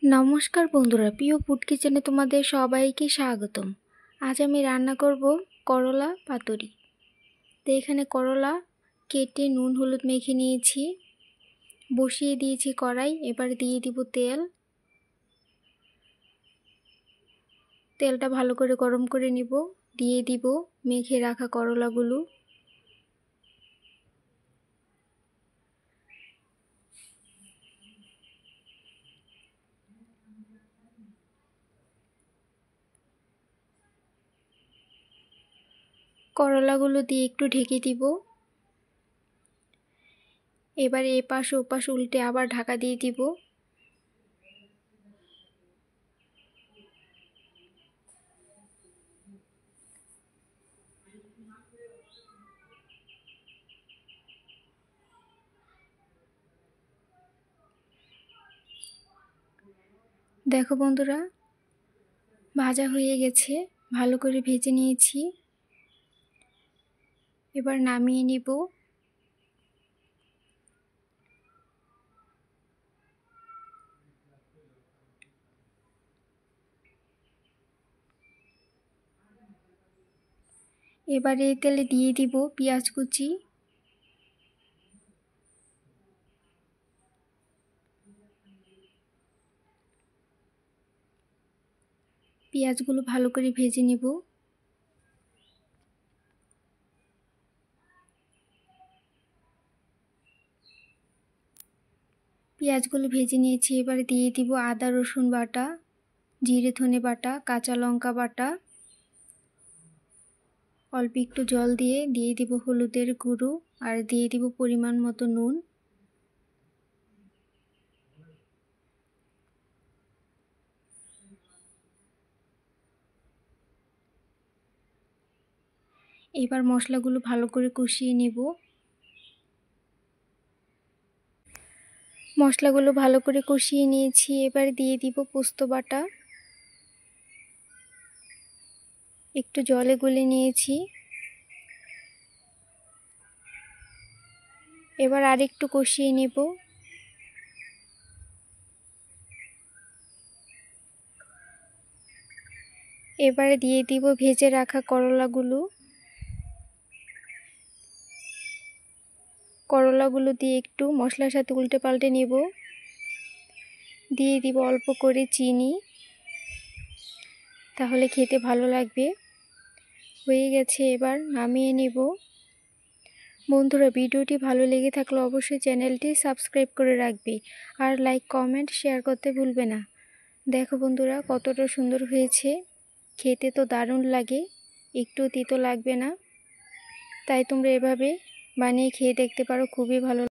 নমস্কার বন্ধুরা, প্রিয় ফুড কিচেনে তোমাদের সবাইকে স্বাগতম। আজ আমি রান্না করব করলা পাতুরি। তো এখানে করলা কেটে নুন হলুদ মেখে নিয়েছি, বসিয়ে দিয়েছি কড়াই। এবার দিয়ে দিব তেল। তেলটা ভালো করে গরম করে নিব। দিয়ে দিব মেখে রাখা করলাগুলো। করলাগুলো দিয়ে একটু ঢেকে দিব। এবার এপাশ ওপাশ উল্টে আবার ঢাকা দিয়ে দিব। দেখো বন্ধুরা, ভাজা হয়ে গেছে, ভালো করে ভেজে নিয়েছি। এবার নামিয়ে নিব। এবারে তেলে দিয়ে দিব পেঁয়াজ কুচি। পেঁয়াজগুলো ভালো করে ভেজে নেব। পেঁয়াজগুলো ভেজে নিয়েছি। এবারে দিয়ে দিব আদা রসুন বাটা, জিরে ধনে বাটা, কাঁচা লঙ্কা বাটা। অল্প একটু জল দিয়ে দিব হলুদের গুঁড়ো আর দিয়ে দিব পরিমাণ মতো নুন। এবার মশলাগুলো ভালো করে কষিয়ে নেব। মশলাগুলো ভালো করে কষিয়ে নিয়েছি। এবার দিয়ে দিব পোস্ত বাটা। একটু জলে গুলে নিয়েছি। এবার আরেকটু কষিয়ে নেব। এবারে দিয়ে দিব ভেজে রাখা করলাগুলো। করলাগুলো দিয়ে একটু মশলার সাথে উল্টে পাল্টে নেব। দিয়ে দিব অল্প করে চিনি, তাহলে খেতে ভালো লাগবে। হয়ে গেছে, এবার নামিয়ে নেব। বন্ধুরা, ভিডিওটি ভালো লেগে থাকলে অবশ্যই চ্যানেলটি সাবস্ক্রাইব করে রাখবে আর লাইক কমেন্ট শেয়ার করতে ভুলবে না। দেখো বন্ধুরা, কতটা সুন্দর হয়েছে। খেতে তো দারুণ লাগে, একটু তিতো লাগবে না। তাই তোমরা এভাবে বানিয়ে খেয়ে দেখতে পারো, খুবই ভালো।